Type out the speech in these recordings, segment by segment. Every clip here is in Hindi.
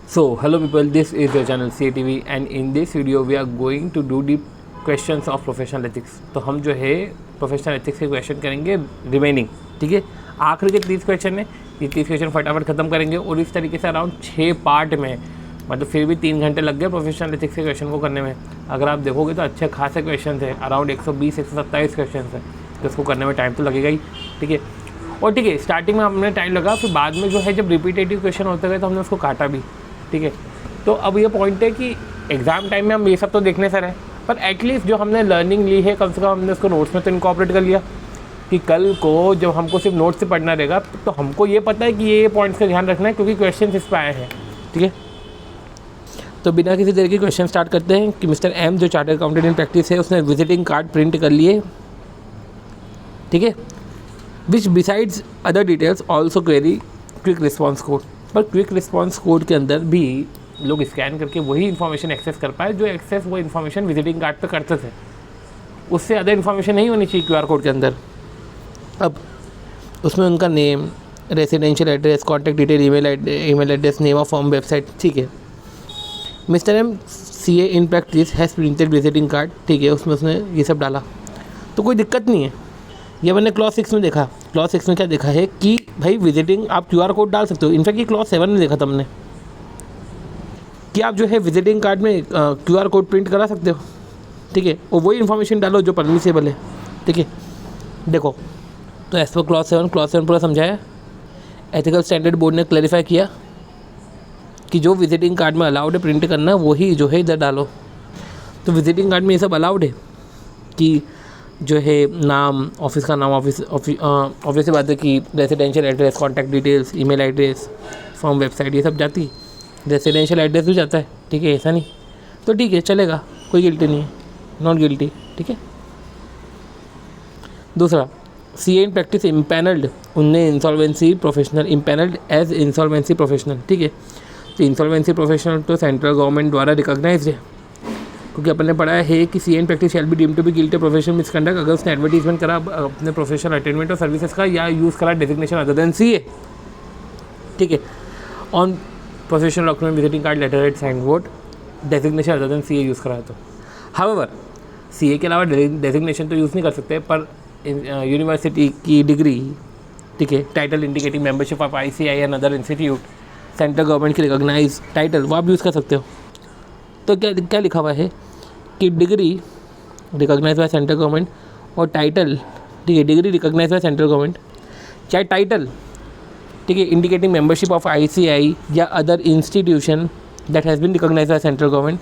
So, hello people, this is your channel CATV and in this video we are going to do the questions of professional ethics. तो हम जो है प्रोफेशनल एथिक्स के क्वेश्चन करेंगे रिमेनिंग, ठीक है। आखिर के 30 क्वेश्चन है, ये 30 क्वेश्चन फटाफट ख़त्म करेंगे और इस तरीके से अराउंड 6 पार्ट में, मतलब फिर भी 3 घंटे लग गए प्रोफेशनल एथिक्स के क्वेश्चन को करने में। अगर आप देखोगे तो अच्छे खासे क्वेश्चन है, अराउंड 120-127 क्वेश्चन है, तो उसको करने में टाइम तो लगेगा ही, ठीक है। और ठीक है, स्टार्टिंग में हमने टाइम लगा, फिर बाद में जो है जब रिपीटेटिव क्वेश्चन होते गए तो हमने उसको काटा भी, ठीक है। तो अब ये पॉइंट है कि एग्ज़ाम टाइम में हम ये सब तो देखने से रहे, पर एटलीस्ट जो हमने लर्निंग ली है कम से कम हमने उसको नोट्स में तो इनकॉर्पोरेट कर लिया कि कल को जब हमको सिर्फ नोट्स से पढ़ना रहेगा तो हमको ये पता है कि ये पॉइंट्स का ध्यान रखना है क्योंकि क्वेश्चन इस पर आए हैं, ठीक है। तो बिना किसी देर के क्वेश्चन स्टार्ट करते हैं कि मिस्टर एम जो चार्टर्ड अकाउंटेंट इन प्रैक्टिस है उसने विजिटिंग कार्ड प्रिंट कर लिए, ठीक है, which besides other details also carry quick response code. पर क्विक रिस्पॉन्स कोड के अंदर भी लोग स्कैन करके वही इन्फॉर्मेशन एक्सेस कर पाए जो एक्सेस वो इन्फॉर्मेशन विजिटिंग कार्ड पे करते थे, उससे अदर इन्फॉर्मेशन नहीं होनी चाहिए क्यूआर कोड के अंदर। अब उसमें उनका name, residential address, contact detail, email address, name of form, website, ठीक है। Mister M CA in practice has printed visiting card, ठीक है, उसमें उसने ये सब डाला तो कोई दिक्कत नहीं है। ये मैंने क्लॉज 6 में देखा। क्लॉज 6 में क्या देखा है कि भाई विजिटिंग आप क्यूआर कोड डाल सकते हो। इनफैक्ट ये क्लॉज 7 में देखा था हमने कि आप जो है विजिटिंग कार्ड में क्यूआर कोड प्रिंट करा सकते हो, ठीक है, और वही इन्फॉर्मेशन डालो जो परमिसेबल है, ठीक है। देखो, तो एज पर क्लॉज 7 पूरा समझाया। एथिकल स्टैंडर्ड बोर्ड ने क्लैरिफाई किया कि जो विजिटिंग कार्ड में अलाउड है प्रिंट करना वही जो है इधर डालो। तो विजिटिंग कार्ड में ये सब अलाउड है कि जो है नाम, ऑफिस का नाम, ऑफिस से बात है कि residential address, contact details, email address, form, website, ये सब जाती। रेसिडेंशियल एड्रेस भी जाता है, ठीक है, ऐसा नहीं तो ठीक है, चलेगा, कोई गिल्टी नहीं है, नॉट गिल्टी, ठीक है। दूसरा, CA इन प्रैक्टिस इम्पैनल्ड, उनने insolvency professional empanelled as insolvency professional, ठीक है। तो इंसॉल्वेंसी प्रोफेशनल तो सेंट्रल गवर्नमेंट द्वारा रिकॉग्नाइज्ड है, क्योंकि अपन ने पढ़ा है कि CA in practice shall be deemed to be guilty professional misconduct अगर उसने एडवर्टीजमेंट करा अपने प्रोफेशनल अटेनमेंट और सर्विसेज का या यूज़ करा डेजिग्नेशन अदर देन CA, ठीक है, on professional document, visiting card, letter head, sign board, designation other than CA use करा है। तो हाउएवर CA के अलावा डेजिग्नेशन तो यूज़ नहीं कर सकते, पर यूनिवर्सिटी की डिग्री, ठीक है, title indicating membership of ICI and other institute, central government की रिकॉग्नाइज टाइटल, वो आप यूज़ कर सकते हो। तो क्या लिखा हुआ है कि degree recognise by central government और टाइटल, ठीक है, degree recognise by central government, चाहे टाइटल, ठीक है, इंडिकेटिंग मेंबरशिप ऑफ ICI या other institution that has been recognise by central government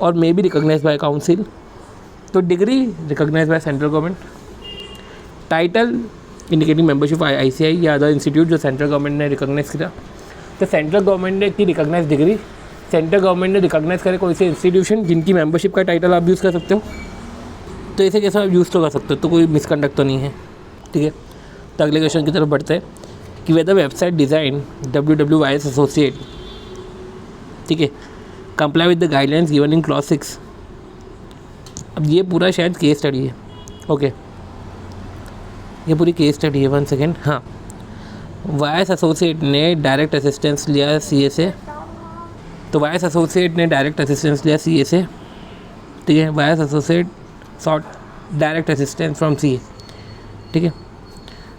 और may be recognise by council. तो degree recognise by central government, title indicating membership of ICI या अदर इंस्टीट्यूट जो सेंट्रल गवर्नमेंट ने रिकॉग्नाइज किया। तो सेंट्रल गवर्नमेंट ने की रिकॉग्नाइज डिग्री, सेंट्रल गवर्नमेंट ने रिकॉग्नाइज करे कोई से इंस्टीट्यूशन जिनकी मेंबरशिप का टाइटल आप यूज़ कर सकते हो, तो ऐसे कैसे आप यूज़ तो कर सकते हो, तो कोई मिसकंडक्ट तो नहीं है, ठीक है। तो अगले क्वेश्चन की तरफ बढ़ते हैं कि whether website design WWYS associate, ठीक है, comply with the guidelines given in clause 6। अब ये पूरा शायद केस स्टडी है, ओके, ये पूरी केस स्टडी है। 1 सेकेंड, हाँ, YS एसोसिएट ने डायरेक्ट असिस्टेंस लिया CA से, तो YS एसोसिएट ने डायरेक्ट असिस्टेंस लिया CA से, ठीक है। YS associate sought direct assistance from CA, ठीक है।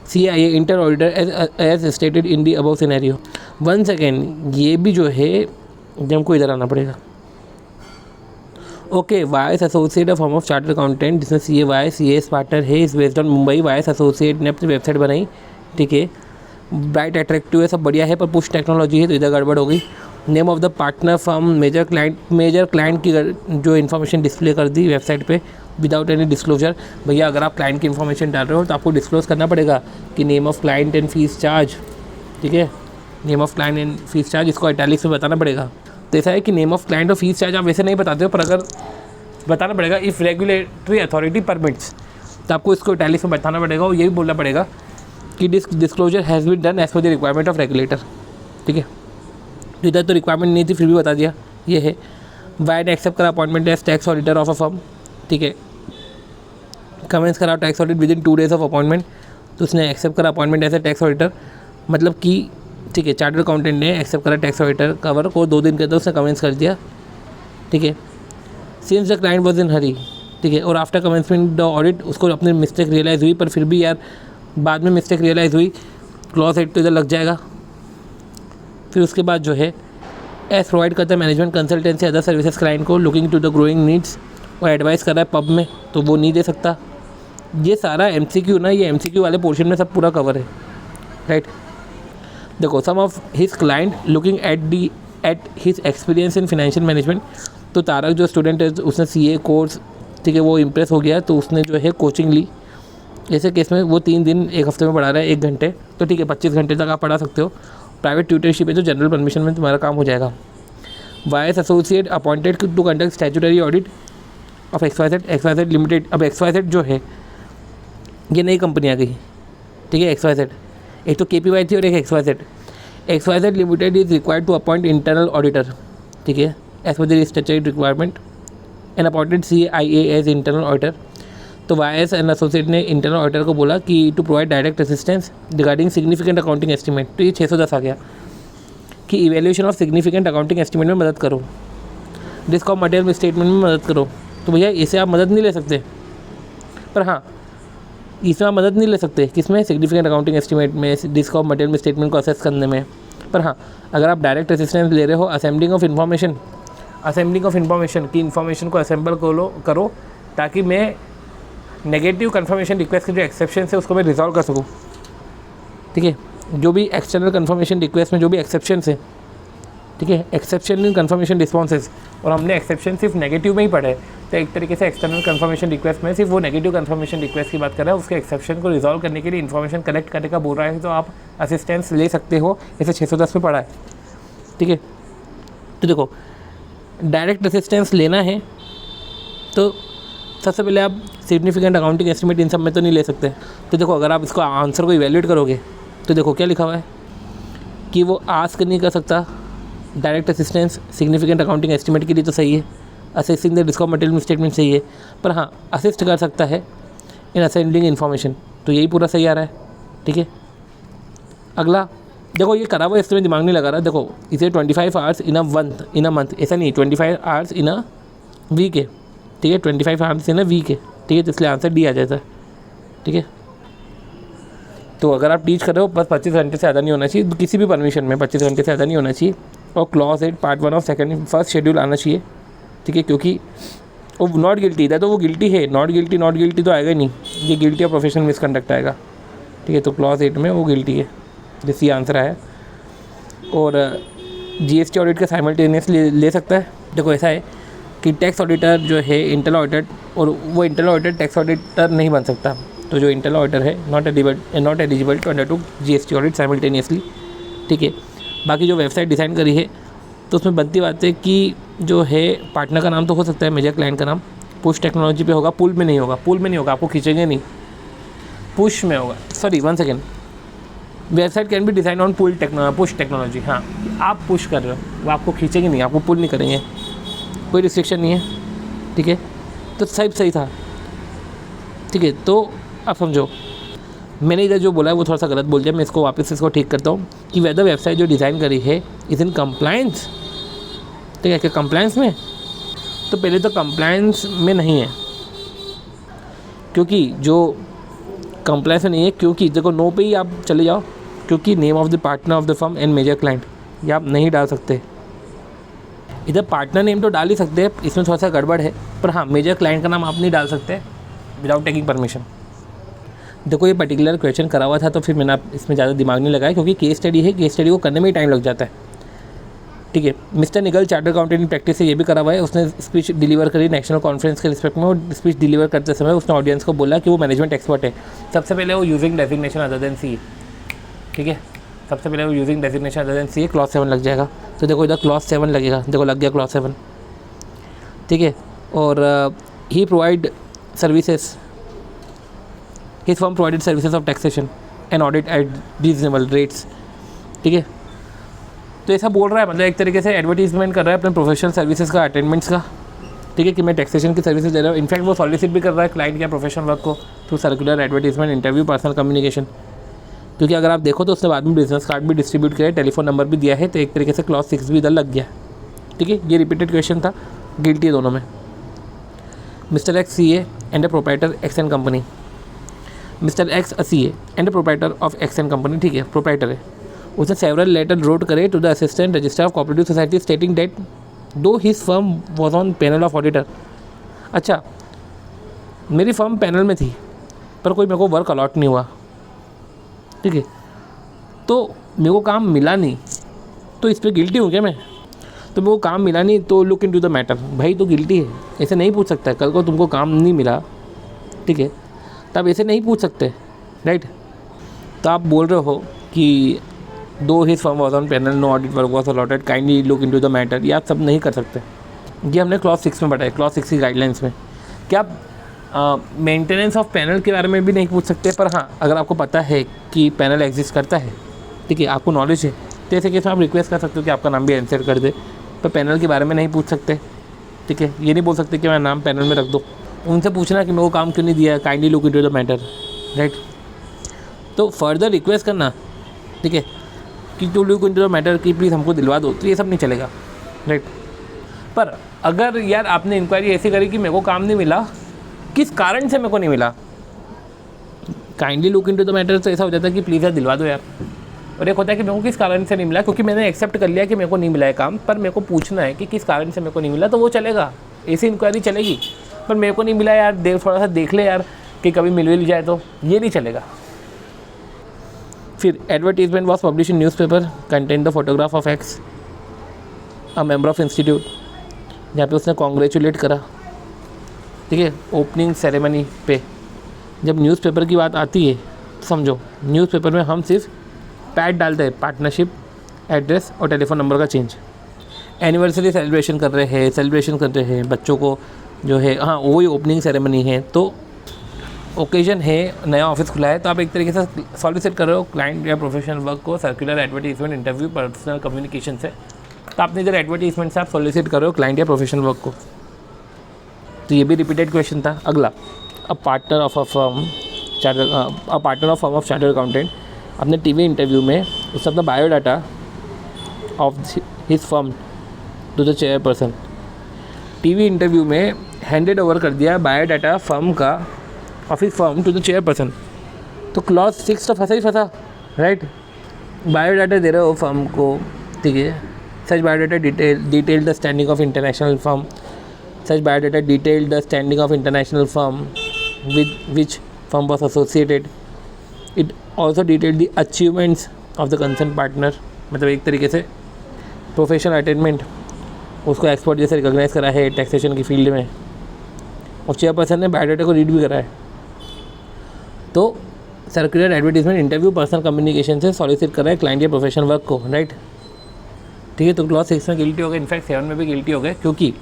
CIA inter auditor as stated in the above scenario. 1 second, ये भी जो है जब हमको इधर आना पड़ेगा, okay. YS associate a form of chartered accountant जिसमें CA पार्टनर है, is based on Mumbai. YS associate ने अपनी वेबसाइट बनाई, ठीक है, ब्राइट अट्रैक्टिव है, सब बढ़िया है, पर पुश टेक्नोलॉजी है तो इधर गड़बड़ हो गई। Name of the partner from major client की जो इन्फॉर्मेशन डिस्प्ले कर दी वेबसाइट पे विदाउट एनी डिस्क्लोजर। भैया अगर आप क्लाइंट की इन्फॉर्मेशन डाल रहे हो तो आपको डिस्क्लोज करना पड़ेगा कि name of client and fees charge, ठीक है, name of client and fees charge, इसको इटैलिक्स में बताना पड़ेगा। तो ऐसा है कि नेम ऑफ क्लाइंट और फीस चार्ज आप वैसे नहीं बताते हो, पर अगर बताना पड़ेगा इफ़ रेगुलेटरी अथॉरिटी परमिट्स, तो आपको इसको इटैलिक्स में बताना पड़ेगा और ये भी बोलना पड़ेगा कि disclosure has been done as per the requirement of regulator, ठीक है। तो इधर तो रिक्वायरमेंट नहीं थी फिर भी बता दिया। ये है वाइड एक्सेप्ट करा appointment as tax auditor of a firm, ठीक है, कमेंस करा tax audit within 2 days of appointment, तो उसने एक्सेप्ट करा appointment as a tax auditor, मतलब कि ठीक है, चार्टर्ड अकाउंटेंट ने एक्सेप्ट करा टैक्स ऑडिटर कवर को, 2 दिन के अंदर उसने कमेंट्स कर दिया, ठीक है। Since the client was in hurry, ठीक है, और आफ्टर कमेंसमेंट द ऑडिट उसको अपनी मिस्टेक रियलाइज़ हुई, पर फिर भी यार बाद में मिस्टेक रियलाइज़ हुई, क्लॉज 8 तो इधर लग जाएगा। फिर उसके बाद जो है एस प्रोवाइड करता है management consultancy other services client को looking to the growing needs, और एडवाइस कर रहा है पब में, तो वो नहीं दे सकता। ये सारा MCQ ना, ये MCQ वाले पोर्शन में सब पूरा कवर है, राइट। देखो, some of his client looking at his experience in financial management, तो तारक जो स्टूडेंट है उसने CA कोर्स, ठीक है, वो इम्प्रेस हो गया, तो उसने जो है कोचिंग ली। ऐसे केस में वो 3 दिन 1 हफ्ते में पढ़ा रहा है 1 घंटे, तो ठीक है 25 घंटे तक आप पढ़ा सकते हो। प्राइवेट ट्यूटरशिप है जो जनरल परमिशन में तुम्हारा काम हो जाएगा। YS associate appointed to conduct statutory audit of XYZ limited. अब XYZ जो है ये नई कंपनी आ गई, ठीक है। XYZ, एक तो KPY थी और एक XYZ limited is required to appoint internal auditor, ठीक है, as per the statutory requirement and appointed CIA as internal auditor. तो वाइस एंड एसोसिएट ने इंटरनल ऑडिटर को बोला कि to provide direct assistance regarding significant accounting estimate, तो ये 610 आ गया कि evaluation of significant accounting estimate में मदद करो, रिस्क ऑफ मटेरियल स्टेटमेंट में मदद करो। तो भैया इसे आप मदद नहीं ले सकते, पर हाँ इसमें आप मदद नहीं ले सकते, किसमें, सिग्निफिकेंट अकाउंटिंग एस्टीमेट में, रिस्क ऑफ मटेरियल स्टेटमेंट को असेस करने में। पर हाँ, अगर आप डायरेक्ट असिस्टेंस ले रहे हो असेंबलिंग ऑफ इन्फॉर्मेशन की इन्फॉर्मेशन को असेंबल करो ताकि मैं नेगेटिव कन्फर्मेशन रिक्वेस्ट के जो एक्सेप्शन है उसको मैं रिजॉल्व कर सकूँ, ठीक है। जो भी एक्सटर्नल कन्फर्मेशन रिक्वेस्ट में जो भी एक्सेप्शन है, ठीक है, एक्सेप्शन इन कन्फर्मेशन रिस्पॉन्सेज, और हमने एक्सेप्शन सिर्फ नेगेटिव में ही पढ़े, तो एक तरीके से एक्सटर्नल कन्फर्मेशन रिक्वेस्ट में सिर्फ वो नेगेटिव कन्फर्मेशन रिक्वेस्ट की बात कर रहा है, उसके एक्सेप्शन को रिजॉल्व करने के लिए इन्फॉर्मेशन कलेक्ट करने का बोल रहा है, तो आप असिस्टेंस ले सकते हो। इसे 610 में पढ़ा है, ठीक है। तो देखो, डायरेक्ट असिस्टेंस लेना है तो सबसे पहले आप सिग्निफिकेंट अकाउंटिंग एस्टीमेट इन सब में तो नहीं ले सकते। तो देखो, अगर आप इसको आंसर को इवैल्यूएट करोगे तो देखो क्या लिखा हुआ है कि वो आस्क नहीं कर सकता direct assistance significant accounting estimate के लिए, तो सही है। Assessing the risk of material statement सही है, पर हाँ असिस्ट कर सकता है इन असेंबलिंग इन्फॉर्मेशन, तो यही पूरा सही आ रहा है, ठीक है। अगला देखो, ये करा हुआ इसमें दिमाग नहीं लगा रहा। देखो, इसे 25 आवर्स इन अ मंथ, ऐसा नहीं 25 आवर्स इन अ वीक है, ठीक है, 25 आवर्स इन अ वीक है, ठीक है, तो इसलिए आंसर डी आ जाता है, ठीक है। तो अगर आप टीच कर रहे हो बस 25 घंटे से ज़्यादा नहीं होना चाहिए, किसी भी परमिशन में 25 घंटे से ज़्यादा नहीं होना चाहिए, और clause 8 part 1 of first schedule आना चाहिए, ठीक है, क्योंकि वो नॉट गिल्टी था तो वो गिल्टी है, नॉट गिल्टी तो आएगा ही नहीं, ये गिल्टी ऑफ प्रोफेशनल मिसकंडक्ट आएगा, ठीक है। तो क्लॉज 8 में वो गिल्टी है, जिससे आंसर आया। और GST ऑडिट का साइमल्टेनियसली ले सकता है। देखो, ऐसा है कि टैक्स ऑडिटर जो है इंटरनल ऑडिटर, और वो इंटरनल ऑडिटर टैक्स ऑडिटर नहीं बन सकता, तो जो इंटरनल ऑडिटर है not eligible to undertake GST audit simultaneously, ठीक है। बाकी जो वेबसाइट डिज़ाइन करी है तो उसमें बनती बात है कि जो है पार्टनर का नाम तो हो सकता है, मेजर क्लाइंट का नाम पुश टेक्नोलॉजी पे होगा, पुल में नहीं होगा, आपको खींचेंगे नहीं, पुश में होगा। Sorry 1 second, website can be design on push technology. हाँ, आप पुश कर रहे हो, वो आपको खींचेंगे नहीं, आपको पुल नहीं करेंगे, कोई रिस्ट्रिक्शन नहीं है, ठीक है। तो सही था, ठीक है। तो अब समझो, मैंने इधर जो बोला है वो थोड़ा सा गलत बोल दिया, मैं इसको वापस इसको ठीक करता हूँ कि वेदर वेबसाइट जो डिज़ाइन करी है इज़ इन कंप्लायंस, ठीक है। क्या कंप्लायंस में? तो पहले तो कंप्लायंस में नहीं है, क्योंकि जो कंप्लायंस में नहीं है, क्योंकि देखो नो पे ही आप चले जाओ, क्योंकि name of the partner of the firm and major client ये आप नहीं डाल सकते। इधर पार्टनर नेम तो डाल ही सकते हैं, इसमें थोड़ा सा गड़बड़ है, पर हाँ मेजर क्लाइंट का नाम आप नहीं डाल सकते विदाउट टेकिंग परमिशन। देखो, ये पर्टिकुलर क्वेश्चन करा हुआ था तो फिर मैंने इसमें ज़्यादा दिमाग नहीं लगाया, क्योंकि केस स्टडी है, केस स्टडी को करने में ही टाइम लग जाता है, ठीक है। मिस्टर निगल चार्टर्ड अकाउंटेंट इन प्रैक्टिस से ये भी करा हुआ है, उसने स्पीच डिलीवर करी नेशनल कॉन्फ्रेंस के रिस्पेक्ट में, और स्पीच डिलीवर करते समय उसने ऑडियंस को बोला कि वो मैनेजमेंट एक्सपर्ट है। सबसे पहले वो यूजिंग डेजिग्नेशन अदर देन सी, ठीक है, सबसे पहले वो यूजिंग डेजिग्नेशन अदर देन सी, क्लॉज 7 लग जाएगा। तो देखो इधर क्लॉज 7 लगेगा, देखो लग गया क्लॉज 7, ठीक है। और he provide services, his firm provided services of taxation and audit at reasonable rates, ठीक है। तो ऐसा बोल रहा है, मतलब एक तरीके से एडवर्टीजमेंट कर रहा है अपने प्रोफेशनल सर्विसेज का, अटेंडमेंट्स का, ठीक है, कि मैं टैक्सेशन की सर्विसेज दे रहा हूँ। इनफैक्ट वो सॉलिसिट भी कर रहा है क्लाइंट या प्रोफेशनल वर्क को through circular, advertisement, interview, personal communication, क्योंकि अगर आप देखो तो उसने बाद में बिजनेस कार्ड भी डिस्ट्रीब्यूट किया है, टेलीफोन नंबर भी दिया है, तो एक तरीके से क्लॉज 6 भी इधर लग गया। ठीक है, ये रिपीटेड क्वेश्चन था, गिल्टी दोनों में। Mister X CA and a proprietor X and company. Mister X CA and a proprietor of X and company, ठीक है, प्रोप्राइटर है। उसने सेवरल लेटर रोट करे to the assistant registrar of cooperative society stating that though his firm was on panel of auditor. अच्छा, मेरी फर्म पैनल में थी पर कोई मेरे को वर्क अलॉट नहीं हुआ, ठीक है, तो मेरे को काम मिला नहीं, तो इस पर गिल्टी हूँ क्या मैं? तो मेरे को काम मिला नहीं तो लुक इनटू द मैटर। भाई तो गिल्टी है, ऐसे नहीं पूछ सकता है। कल को तुमको काम नहीं मिला, ठीक है, तब ऐसे नहीं पूछ सकते, राइट। तो आप बोल रहे हो कि दो his firm was on panel, no audit work was allotted, kindly look into the matter, ये आप सब नहीं कर सकते। ये हमने क्लॉज 6 में बताया, क्लॉज 6 की गाइडलाइंस में। क्या आप मेंटेनेंस ऑफ पैनल के बारे में भी नहीं पूछ सकते, पर हाँ अगर आपको पता है कि पैनल एग्जिस्ट करता है, ठीक है, आपको नॉलेज है, तो ऐसे केस में आप रिक्वेस्ट कर सकते हो कि आपका नाम भी आंसर कर दे, पर पैनल के बारे में नहीं पूछ सकते, ठीक है। ये नहीं बोल सकते कि मैं नाम पैनल में रख दो। उनसे पूछना कि मेरे को काम क्यों नहीं दिया, kindly look into the matter, right. तो फर्दर रिक्वेस्ट करना, ठीक है, कि to look into the matter कि प्लीज़ हमको दिलवा दो, तो ये सब नहीं चलेगा, राइट। पर अगर यार आपने इंक्वायरी ऐसी करी कि मेरे को काम नहीं मिला, किस कारण से मेरे को नहीं मिला, kindly look into the matter, तो ऐसा हो जाता है कि प्लीज़ यार दिलवा दो यार। और एक होता है कि मेरे को किस कारण से नहीं मिला, क्योंकि मैंने एक्सेप्ट कर लिया कि मेरे को नहीं मिला है काम, पर मेरे को पूछना है कि किस कारण से मेरे को नहीं मिला, तो वो चलेगा, ऐसी इंक्वायरी चलेगी। पर मेरे को नहीं मिला यार, थोड़ा सा देख ले यार कि कभी मिल जाए, तो ये नहीं चलेगा। फिर advertisement was publish in news paper contain the photograph of x a member of institute, जहाँ पे उसने कॉन्ग्रेचुलेट करा, ठीक है, ओपनिंग सेरेमनी पे। जब न्यूज़पेपर की बात आती है तो समझो न्यूज़पेपर में हम सिर्फ पैड डालते हैं, पार्टनरशिप, एड्रेस और टेलीफोन नंबर का चेंज। एनिवर्सरी सेलिब्रेशन कर रहे हैं बच्चों को जो है, हाँ वही ओपनिंग सेरेमनी है, तो ओकेजन है, नया ऑफिस खुला है, तो आप एक तरीके से सॉलिसिट कर रहे हो क्लाइंट या प्रोफेशनल वर्क को circular advertisement, interview, personal communication से। तो आपने इधर एडवर्टीजमेंट से आप सॉलिसिट कर रहे हो क्लाइंट या प्रोफेशनल वर्क को। तो ये भी रिपीटेड क्वेश्चन था। अगला, a partner of firm of chartered accountant अपने टीवी इंटरव्यू में उसने अपना biodata of his firm to the chairperson, TV interview में हैंडेड ओवर कर दिया बायोडाटा फर्म का of his firm to the chairperson. तो क्लॉज 6 तो फंसा ही फंसा, राइट। बायोडाटा दे रहे हो फर्म को, ठीक है, such biodata detail the standing of international firm, such biodata detailed the standing of international firm with which firm was associated. It also detailed the achievements of the concerned partner, मतलब एक तरीके से प्रोफेशनल अटेनमेंट, उसको एक्सपर्ट जैसे रिकॉग्नाइज करा है टैक्सेशन की फील्ड में, और चेयरपर्सन ने बायोडाटा को रीड भी करा है। तो circular advertisement, interview, personal communication से सॉलिसिट कर रहा है क्लाइंट या प्रोफेशनल वर्क को, राइट, ठीक है। तो क्लॉज 6 में गिल्टी हो गए, इनफैक्ट 7 में भी गिल्टी हो गए, क्योंकि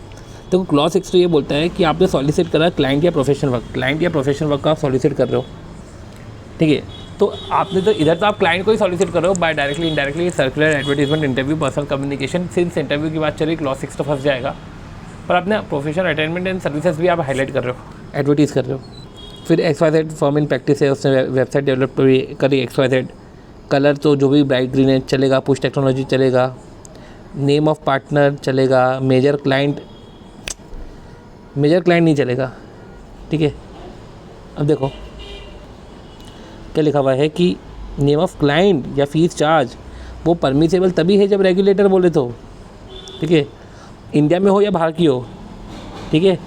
तो क्लॉज 6 तो ये बोलता है कि आपने सॉलिसिट करा क्लाइंट या प्रोफेशनल वर्क का आप सॉलिसिट कर रहे हो, ठीक है। तो आपने तो इधर तो आप क्लाइंट को ही सॉलिसिट कर रहे हो by directly indirectly, circular advertisement, interview, personal communication. Since interview की बात चली क्लॉज 6 तो फंस जाएगा, पर आपने प्रोफेशनल अटेनमेंट एंड सर्विसेज भी आप हाईलाइट कर रहे हो, एडवर्टीज़ कर रहे हो। फिर XYZ फर्म इन प्रैक्टिस है, उसने वेबसाइट डेवलप करी XYZ, कलर तो जो भी ब्राइट ग्रीन है चलेगा, पुश टेक्नोलॉजी चलेगा, नेम ऑफ पार्टनर चलेगा, मेजर क्लाइंट नहीं चलेगा, ठीक है। अब देखो क्या लिखा हुआ है कि नेम ऑफ क्लाइंट या फीस चार्ज वो परमिसेबल तभी है जब रेगुलेटर बोले तो, ठीक है, इंडिया में हो या बाहर की हो, ठीक है।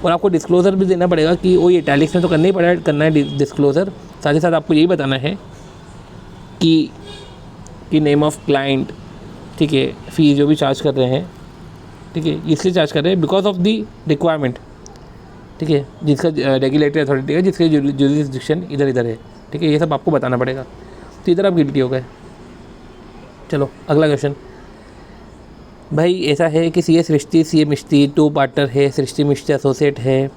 और आपको डिस्क्लोज़र भी देना पड़ेगा कि वो इटैलिक्स में तो करना है डिस्क्लोज़र। साथ ही साथ आपको यही बताना है कि नेम ऑफ क्लाइंट, ठीक है, फ़ीस जो भी चार्ज कर रहे हैं, ठीक है, इसलिए चार्ज कर रहे हैं बिकॉज ऑफ दी रिक्वायरमेंट, ठीक है, जिसका रेगुलेटरी अथॉरिटी है, जिसके जुरिसडिक्शन इधर है, ठीक है, ये सब आपको बताना पड़ेगा। तो इधर आप गिल्टी हो गए। चलो अगला क्वेश्चन। भाई ऐसा है कि CA सृष्टि, CA मिष्टी 2 पार्टनर है, सृष्टि मिष्टी एसोसिएट है,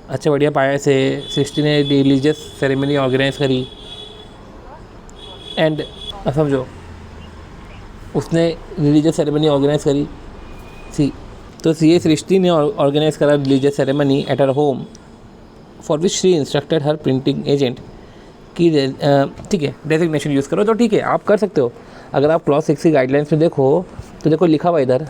अच्छा बढ़िया पाया से सृष्टि ने रिलीजियस सेरेमनी ऑर्गेनाइज करी एंड समझो उसने रिलीजियस सेरेमनी ऑर्गेनाइज करी। तो CA सृष्टि ने ऑर्गेनाइज करा religious ceremony at her home for which she instructed her printing agent की ठीक है डेजिग्नेशन यूज़ करो, तो ठीक है आप कर सकते हो। अगर आप क्लॉज 6 की गाइडलाइंस में देखो तो देखो लिखा हुआ इधर,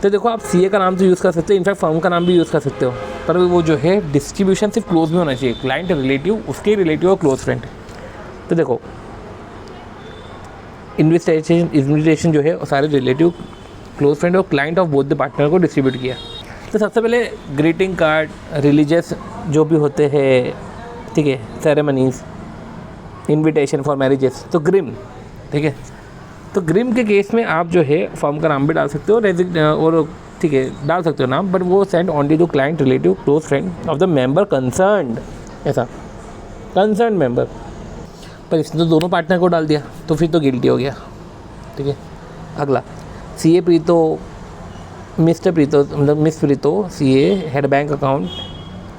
तो देखो आप सीए का नाम तो यूज़ कर सकते हो, इनफैक्ट फर्म का नाम भी यूज़ कर सकते हो, पर वो जो है डिस्ट्रीब्यूशन सिर्फ क्लोज में होना चाहिए, क्लाइंट रिलेटिव उसके रिलेटिव और क्लोज फ्रेंड। तो देखो इन्विटेशन जो है सारे रिलेटिव, क्लोज फ्रेंड और client of both the partner को डिस्ट्रीब्यूट किया। तो सबसे पहले ग्रीटिंग कार्ड, रिलीजियस जो भी होते हैं, ठीक है, सेरेमनीज, इनविटेशन फॉर मैरिजेस, तो ग्रिम, ठीक है। तो ग्रिम के केस में आप जो है फर्म का नाम भी डाल सकते हो और ठीक है डाल सकते हो नाम, बट वो send only to client, relative, close friend of the member concerned, ऐसा कंसर्न मेंबर। पर इसने तो दोनों पार्टनर को डाल दिया, तो फिर तो गिल्टी हो गया, ठीक है। अगला सीए प्रीतो, मिस्टर प्रीतो मतलब miss Preeto CA, head bank account,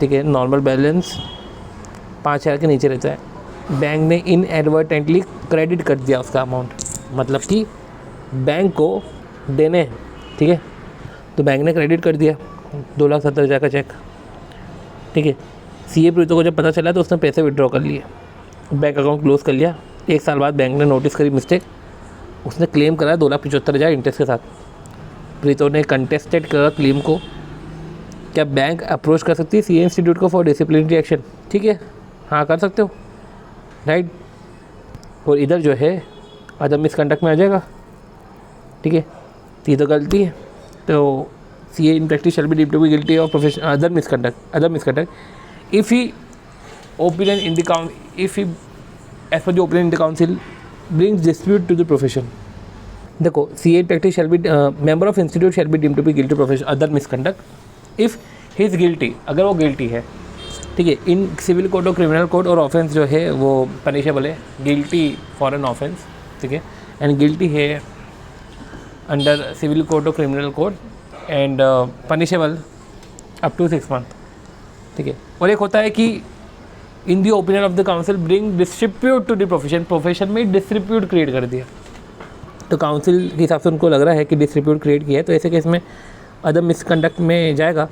ठीक है, नॉर्मल बैलेंस 5,000 के नीचे रहता है, बैंक ने इनएडवर्टेंटली क्रेडिट कर दिया उसका अमाउंट, मतलब कि बैंक को देने, ठीक है, तो बैंक ने क्रेडिट कर दिया 2,70,000 का चेक, ठीक है। सीए प्रीतो को जब पता चला तो उसने पैसे विड्रॉ कर लिए, बैंक अकाउंट क्लोज कर लिया। 1 साल बाद बैंक ने नोटिस करी मिस्टेक, उसने क्लेम करा 2,75,000 इंटरेस्ट के साथ। प्रीतो ने कंटेस्टेड करा क्लेम को, क्या बैंक अप्रोच कर सकती है सीए इंस्टीट्यूट को फॉर डिसिप्लिनरी एक्शन? ठीक है, हाँ कर सकते हो, राइट। और इधर जो है अदर मिसकंडक्ट में आ जाएगा, ठीक है, तो ये तो गलती है, तो CA in practice shall be deemed to be guilty of profession other misconduct if he opinion in the council, if he as per the opinion in the council brings dispute to the profession। देखो C A practice shall be member of institute shall be deemed to be guilty profession other misconduct if he is guilty, अगर वो गिल्टी है, ठीक है, इन सिविल कोड और क्रिमिनल कोड, और ऑफेंस जो है वो पनिशेबल है, गिल्टी फॉर एन ऑफेंस, ठीक है, एंड गिल्टी है अंडर सिविल कोड और criminal code and punishable up to 6 month, ठीक है। और एक होता है कि in the opinion of the council bring distribute to the profession, profession में डिस्ट्रीब्यूट क्रिएट कर दिया, तो काउंसिल के हिसाब से उनको लग रहा है कि डिस्ट्रीब्यूट क्रिएट किया है, तो ऐसे केस में अदर मिसकंडक्ट में जाएगा।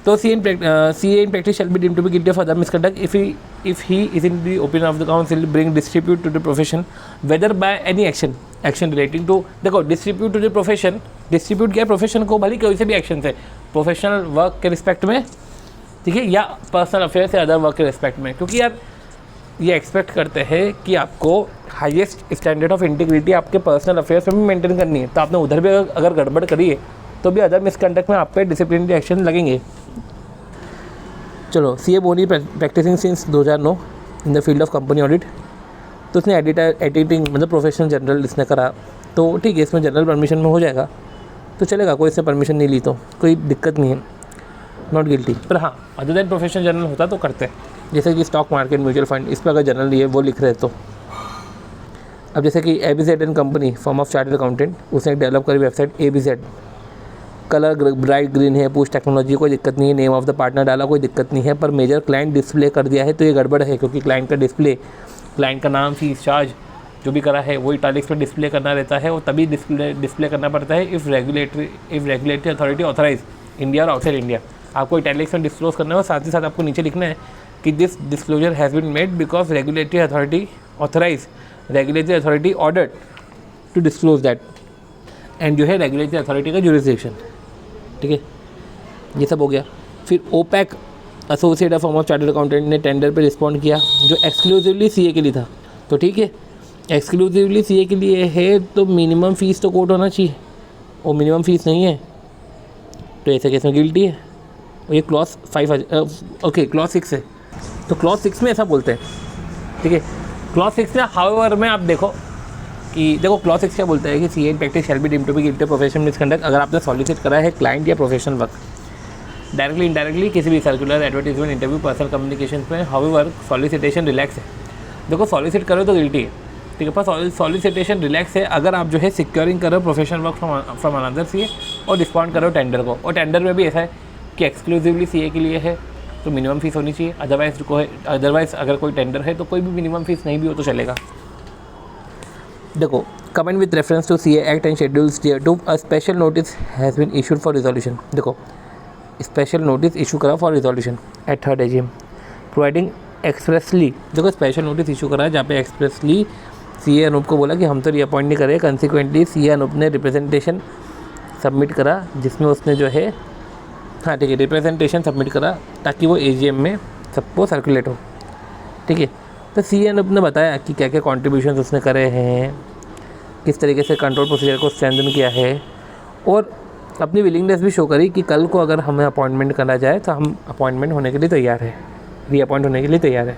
तो C A in practice shall be deemed to be guilty of other misconduct if he is in the opinion of the council bring distribute to the profession whether by any action relating to, देखो distribute to the profession, distribute किया प्रोफेशन को, भले कोई से भी एक्शन से, प्रोफेशनल वर्क के रिस्पेक्ट में, ठीक है, या पर्सनल अफेयर से अदर वर्क के रिस्पेक्ट में, क्योंकि यार ये एक्सपेक्ट करते हैं कि आपको हाईएस्ट स्टैंडर्ड ऑफ इंटीग्रिटी आपके पर्सनल अफेयर्स में भी मेंटेन करनी है, तो आपने उधर भी अगर गड़बड़ करी है तो भी अदर मिसकंडक्ट में आप पे डिसिप्लिनरी एक्शन लगेंगे। चलो सीए बोनी practicing since 2009 in the field of company audit, तो उसने एडिटिंग मतलब प्रोफेशनल जनरल इसने करा, तो ठीक है इसमें जनरल परमिशन में हो जाएगा, तो चलेगा, कोई इससे परमिशन नहीं ली तो कोई दिक्कत नहीं है, नॉट गिल्टी। पर हाँ अदर देन प्रोफेशनल जनरल होता तो करते हैं, जैसे कि स्टॉक मार्केट, म्यूचुअल फंड, इस पर अगर जनरल लिए वो लिख रहे तो। अब जैसे कि ABZ and company form of chartered accountant, उसने डेवलप करी website ABZ, colour bright green है, पुश टेक्नोलॉजी, कोई दिक्कत नहीं है, नेम ऑफ द पार्टनर डाला, कोई दिक्कत नहीं है, पर मेजर क्लाइंट डिस्प्ले कर दिया है तो ये गड़बड़ है, क्योंकि क्लाइंट का डिस्प्ले, क्लाइंट का नाम, फीस, चार्ज जो भी करा है वो इटैलिक्स पर डिस्प्ले करना रहता है, और तभी डिस्प्ले करना पड़ता है if regulatory authority authorise India और आउटसाइड इंडिया। आपको इटैलिक्स में डिस्क्लोज करना है, और साथ ही साथ आपको नीचे लिखना है कि this disclosure has been made because regulatory authority authorise, regulatory authority ordered to disclose that, and जो है रेगुलेटरी अथॉरिटी का जुरिसडिक्शन, ठीक है, ये सब हो गया। फिर ओपैक associate form of chartered accountant ने टेंडर पे रिस्पॉन्ड किया जो एक्सक्लूसिवली सीए के लिए था, तो ठीक है एक्सक्लूसिवली सीए के लिए है तो मिनिमम फ़ीस तो कोट होना चाहिए, और मिनिमम फ़ीस नहीं है तो ऐसे केस में गिल्टी है। और ये क्लॉज 5 ओके क्लॉज 6 है, तो क्लॉज 6 में ऐसा बोलते हैं, ठीक है। क्लॉज 6 में हाउएवर में आप देखो कि देखो क्लॉज 6 क्या बोलता है कि CA in practice shall be deemed to be guilty of professional misconduct, अगर आपने सॉलिसिट करा है क्लाइंट या प्रोफेशनल वर्क डायरेक्टली इनडायरेक्टली किसी भी circular, advertisement, interview, personal communication में, हाउएवर सॉलिसिटेशन रिलैक्स है। देखो सॉलिसिट करो तो गिल्टी है, ठीक है, पर सॉलिसिटेशन रिलैक्स है अगर आप जो है सिक्योरिंग करो professional work from another CA और रिस्पॉन्ड करो टेंडर को, और टेंडर में भी ऐसा है कि एक्सक्लूसिवली सीए के लिए है तो मिनिमम फ़ीस होनी चाहिए, अदरवाइज अगर कोई टेंडर है तो कोई भी मिनिमम फ़ीस नहीं भी हो तो चलेगा। देखो comment with reference to CA act and schedules dear to a special notice has been issued for resolution, देखो स्पेशल नोटिस इशू करा for resolution at 3rd AGM providing expressly, देखो स्पेशल नोटिस इशू करा है जहाँ पे एक्सप्रेसली सीए अनूप को बोला कि हम तो रीअपॉइंट नहीं करें। कंसिक्वेंटली सीए अनूप ने रिप्रेजेंटेशन सबमिट करा जिसमें उसने जो है, हाँ ठीक है, रिप्रेजेंटेशन सबमिट करा ताकि वो एजीएम में सबको सर्कुलेट हो। ठीक है, तो सीए अनूप ने बताया कि क्या क्या कॉन्ट्रीब्यूशन उसने करे हैं, किस तरीके से कंट्रोल प्रोसीजर को स्ट्रेंथन किया है, और अपनी विलिंगनेस भी शो करी कि कल को अगर हमें अपॉइंटमेंट करा जाए तो हम अपॉइंटमेंट होने के लिए तैयार है, रीअपॉइंट होने के लिए तैयार है।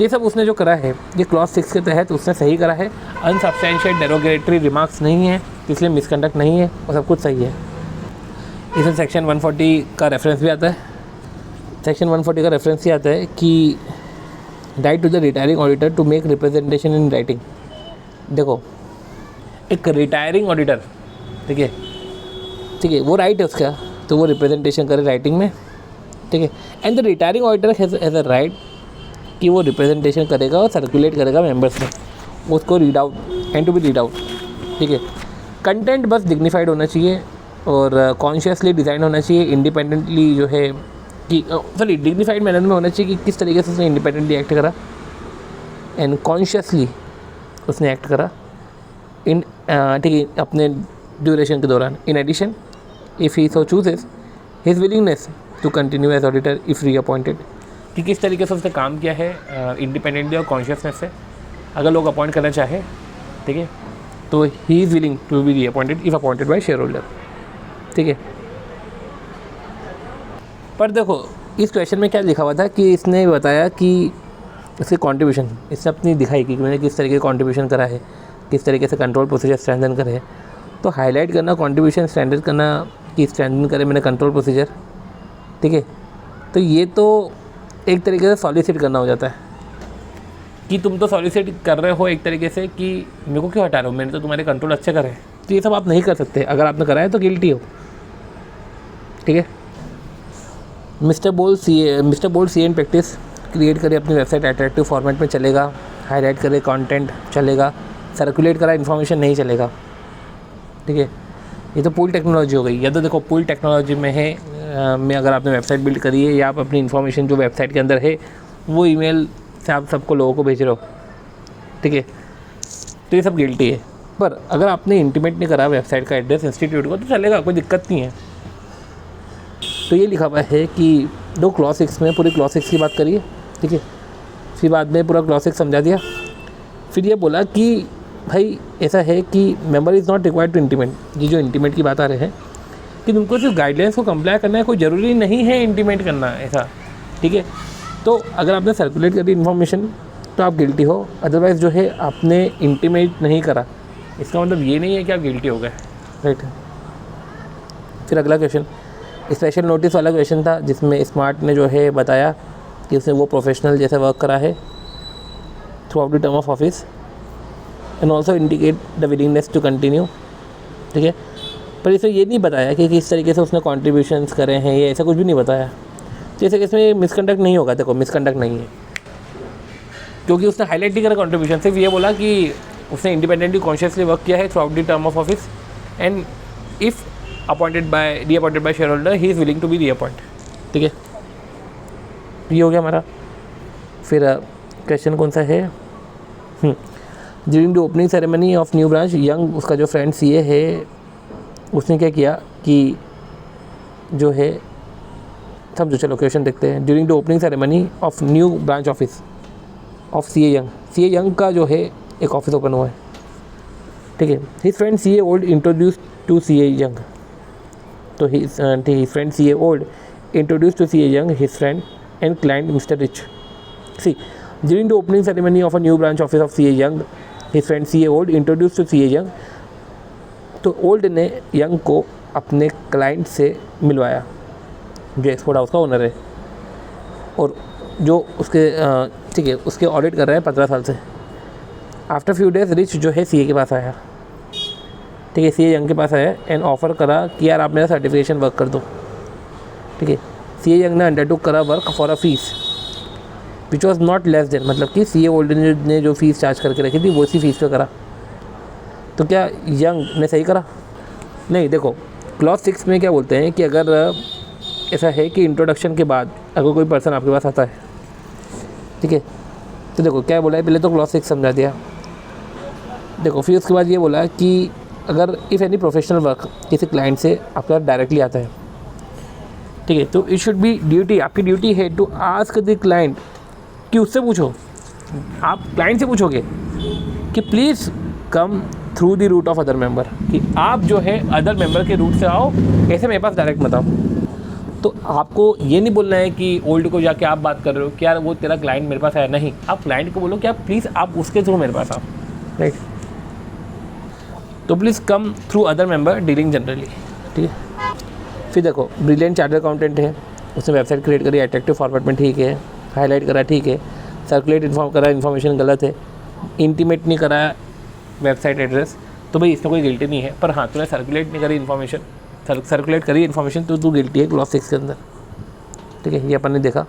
ये सब उसने जो करा है ये क्लॉज 6 के तहत उसने सही करा है। अनसब्सटेंशिएटेड डेरोगेटरी रिमार्क्स नहीं है, इसलिए मिसकंडक्ट नहीं है और सब कुछ सही है। इसमें सेक्शन 140 का रेफरेंस भी आता है। सेक्शन 140 का रेफरेंस ये आता है कि right to the retiring auditor to make representation in writing. देखो एक रिटायरिंग ऑडिटर, ठीक है, वो राइट है उसका, तो वो रिप्रेजेंटेशन करे राइटिंग में। ठीक है, and the retiring auditor has a right कि वो रिप्रेजेंटेशन करेगा और सर्कुलेट करेगा मेंबर्स में, उसको read out and to be read out. ठीक है, कंटेंट बस डिग्निफाइड होना चाहिए और कॉन्शियसली डिज़ाइन होना चाहिए, इंडिपेंडेंटली जो है कि सॉरी डिग्निफाइड मैनर में होना चाहिए कि किस तरीके से उसने इंडिपेंडेंटली एक्ट करा एंड कॉन्शियसली उसने एक्ट करा इन ठीक है अपने ड्यूरेशन के दौरान। In addition if he so chooses his willingness to continue as auditor if reappointed, कि किस तरीके से उसने काम किया है इंडिपेंडेंटली और कॉन्शियसनेस से। अगर लोग अपॉइंट करना चाहे, ठीक है, तो he is willing to be reappointed if appointed by shareholder. ठीक है, पर देखो इस क्वेश्चन में क्या लिखा हुआ था कि इसने बताया कि इसकी कंट्रीब्यूशन इसने अपनी दिखाई कि मैंने किस तरीके का कंट्रीब्यूशन करा है, किस तरीके से कंट्रोल प्रोसीजर स्ट्रेंथन करे है। तो हाईलाइट करना, कंट्रीब्यूशन स्ट्रेंथन करना कि स्ट्रेंथन करे मैंने कंट्रोल प्रोसीजर। ठीक है, तो ये तो एक तरीके से सॉलिसिट करना हो जाता है कि तुम तो सॉलिसिट कर रहे हो एक तरीके से कि मेरे को क्यों हटा रहे हो, मैंने तो तुम्हारे कंट्रोल अच्छे करे हैं। तो ये सब आप नहीं कर सकते, अगर आपने करा है तो गिल्टी हो। ठीक है, mister Bold C in practice create करे अपनी वेबसाइट अट्रैक्टिव फॉर्मेट में चलेगा, हाईलाइट करे कंटेंट चलेगा, सर्कुलेट करा इन्फॉर्मेशन नहीं चलेगा। ठीक है, ये तो पूल टेक्नोलॉजी हो गई। या तो देखो पूल टेक्नोलॉजी में है में अगर आपने वेबसाइट बिल्ड करी है या आप अपनी इन्फॉर्मेशन जो वेबसाइट के अंदर है वो ईमेल से आप सबको लोगों को भेज रहे हो। ठीक है, तो ये सब गिल्टी है। पर अगर आपने इंटीमेट नहीं करा वेबसाइट का एड्रेस इंस्टीट्यूट को तो चलेगा, कोई दिक्कत नहीं है। तो ये लिखा हुआ है कि दो क्लॉज 6 में पूरी क्लॉज 6 की बात करिए। ठीक है, फिर बाद में पूरा क्लॉज 6 समझा दिया। फिर ये बोला कि भाई ऐसा है कि member is not required to intimate. ये जो इंटीमेट की बात आ रहे हैं कि तुमको सिर्फ गाइडलाइंस को कंप्लाई करना है, कोई ज़रूरी नहीं है इंटीमेट करना ऐसा। ठीक है, तो अगर आपने सर्कुलेट करी इन्फॉर्मेशन तो आप गिल्टी हो, अदरवाइज़ जो है आपने इंटीमेट नहीं करा इसका मतलब ये नहीं है कि आप गिल्टी हो गए। राइट, फिर अगला क्वेश्चन स्पेशल नोटिस वाला क्वेश्चन था जिसमें स्मार्ट ने जो है बताया कि उसने वो प्रोफेशनल जैसे वर्क करा है throughout the term of office and also indicate the willingness to continue. ठीक है, पर इसे ये नहीं बताया कि किस तरीके से उसने कॉन्ट्रीब्यूशंस करे हैं, ये ऐसा कुछ भी नहीं बताया। जैसे कि इसमें मिसकंडक्ट नहीं होगा। देखो मिसकंडक्ट नहीं है क्योंकि उसने हाईलाइट नहीं करा कॉन्ट्रीब्यूशन, सिर्फ ये बोला कि उसने इंडिपेंडेंटली कॉन्शियसली वर्क किया है throughout the term of office and if reappointed by shareholder he is willing to be reappoint. ठीक है, ये हो गया हमारा। फिर क्वेश्चन कौन सा है, during the opening ceremony of new branch young, उसका जो फ्रेंड सीए है उसने क्या किया कि जो है समझो, चलो क्वेश्चन देखते हैं। During the opening ceremony of new branch office of CA young का जो है एक ऑफिस ओपन हुआ है। ठीक है, his friend CA old introduce to CA young, तो his friend CA old introduce to CA young his friend and client Mr. Rich. See, during the opening ceremony of a new branch office of CA Young, his friend CA Old introduced to CA Young. तो ओल्ड ने यंग को अपने क्लाइंट से मिलवाया जो एक्सपोर्ट हाउस का ओनर है और जो उसके ठीक है उसके ऑडिट कर रहा है 15 साल से। आफ्टर फ्यू डेज रिच जो है सीए के पास आया। ठीक है, सीए यंग के पास आया एंड ऑफ़र करा कि यार आप मेरा सर्टिफिकेशन वर्क कर दो। ठीक है, सीए यंग ने अंडरटुक करा work for a fees which was not less than, मतलब कि सीए ओल्ड ने जो फीस चार्ज करके रखी थी वो इसी फीस पे करा। तो क्या यंग ने सही करा? नहीं। देखो क्लॉज 6 में क्या बोलते हैं कि अगर ऐसा है कि इंट्रोडक्शन के बाद अगर कोई पर्सन आपके पास आता है ठीक है। तो देखो क्या बोला है, पहले तो क्लॉज 6 समझा दिया। देखो फिर उसके बाद ये बोला कि अगर इफ़ एनी प्रोफेशनल वर्क किसी क्लाइंट से आपका डायरेक्टली आता है, ठीक है, तो इट शुड बी ड्यूटी, आपकी ड्यूटी है टू आस्क द क्लाइंट, कि उससे पूछो, आप क्लाइंट से पूछोगे कि please come through the route of other member, कि आप जो है अदर मेंबर के रूट से आओ, ऐसे मेरे पास डायरेक्ट मत आओ। तो आपको ये नहीं बोलना है कि ओल्ड को जाके आप बात कर रहे हो कि यार वो तेरा क्लाइंट मेरे पास आया, नहीं, आप क्लाइंट को बोलो कि आप प्लीज़ आप उसके थ्रू मेरे पास आओ, राइट। तो please come through other member dealing generally, ठीक है। फिर देखो ब्रिलियंट चार्टर्ड अकाउंटेंट है, उसने वेबसाइट क्रिएट करी, अट्रैक्टिव फॉर्मेट में, ठीक है, हाईलाइट करा, ठीक है, सर्कुलेट इन्फॉर्म करा, इन्फॉर्मेशन गलत है, इंटीमेट नहीं करा वेबसाइट एड्रेस, तो भाई इसमें कोई गिल्टी नहीं है। पर हाँ, तूने सर्कुलेट नहीं करी इन्फॉर्मेशन, सर्कुलेट करी इन्फॉर्मेशन, तो तू गिल्टी है क्लॉज 6 के अंदर, ठीक है, ये अपन ने देखा।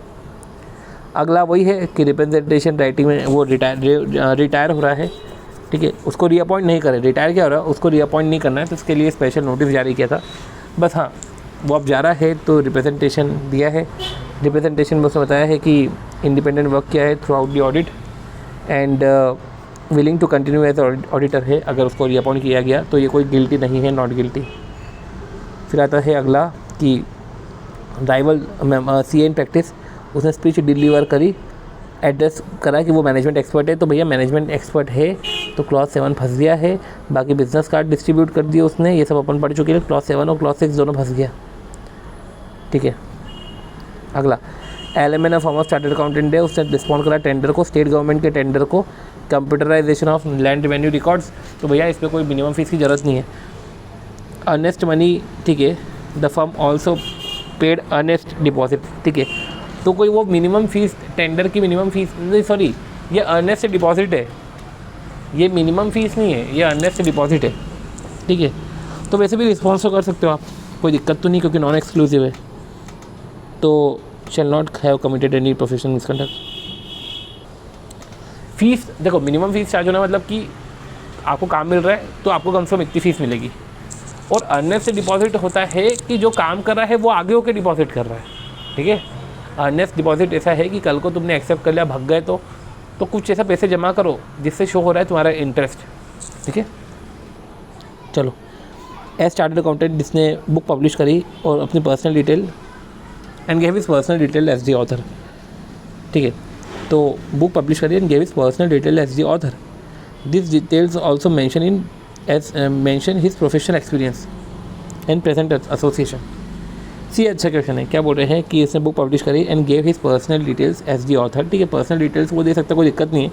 अगला वही है कि रिप्रेजेंटेशन राइटिंग में वो रिटायर हो रहा है, ठीक है, उसको रीअपॉइंट नहीं करे, रिटायर क्या हो रहा है, उसको रीअपॉइंट नहीं करना है, तो उसके लिए स्पेशल नोटिस जारी किया था बस। हाँ, वो अब जा रहा है तो रिप्रेजेंटेशन दिया है। रिप्रेजेंटेशन में उसने बताया है कि इंडिपेंडेंट वर्क किया है throughout the audit and willing to continue as auditor है। अगर उसको रीअपॉइंट किया गया तो ये कोई गिल्टी नहीं है, नॉट गिल्टी। फिर आता है अगला कि राइवल सी इन प्रैक्टिस, उसने स्पीच डिलीवर करी, एड्रेस करा कि वो मैनेजमेंट एक्सपर्ट है, तो भैया मैनेजमेंट एक्सपर्ट है तो क्लॉज 7 फंस गया है। बाकी बिजनेस कार्ड डिस्ट्रीब्यूट कर दिए उसने, ये सब अपन पढ़ चुके हैं, क्लॉज 7 और क्लॉज 6 दोनों फंस गया, ठीक है। अगला LMN form of chartered accountant है, उसने रिस्पॉन्ड करा टेंडर को, स्टेट गवर्नमेंट के टेंडर को, computerisation of land revenue records, तो भैया इस पर कोई मिनिमम फीस की ज़रूरत नहीं है। अर्नेस्ट मनी, ठीक है, the firm also paid earnest deposit, ठीक है, तो कोई वो मिनिमम फीस, टेंडर की मिनिमम फीस नहीं, सॉरी, ये अर्नेस्ट डिपॉजिट है, ये मिनिमम फीस नहीं है, ये अर्नेस्ट डिपॉजिट है, ठीक है। तो वैसे भी रिस्पॉन्स तो कर सकते हो आप, कोई दिक्कत तो नहीं, क्योंकि नॉन एक्सक्लूसिव है। तो shall not have committed any professional misconduct. Fees देखो, मिनिमम फीस चार्ज होना मतलब कि आपको काम मिल रहा है तो आपको कम से कम इतनी फीस मिलेगी। और अर्नेस्ट डिपॉजिट होता है कि जो काम कर रहा है वो आगे होकर डिपॉजिट कर रहा है, ठीक है। अर्नेस्ट डिपॉजिट ऐसा है कि कल को तुमने एक्सेप्ट कर लिया, भाग गए तो कुछ ऐसा पैसे जमा करो जिससे शो हो रहा है तुम्हारा इंटरेस्ट, ठीक है। चलो, एज चार्टर्ड अकाउंटेंट जिसने बुक पब्लिश करी और अपनी personal detail and gave his personal detail as the author, ठीक है, तो बुक पब्लिश करी and gave his personal detail as the author. This details also mention his professional experience and present association. See, अच्छा क्वेश्चन है, क्या बोल रहे हैं कि इसने बुक पब्लिश करी and gave his personal details as the author, ठीक है, पर्सनल डिटेल्स वो दे सकता है, कोई दिक्कत नहीं है।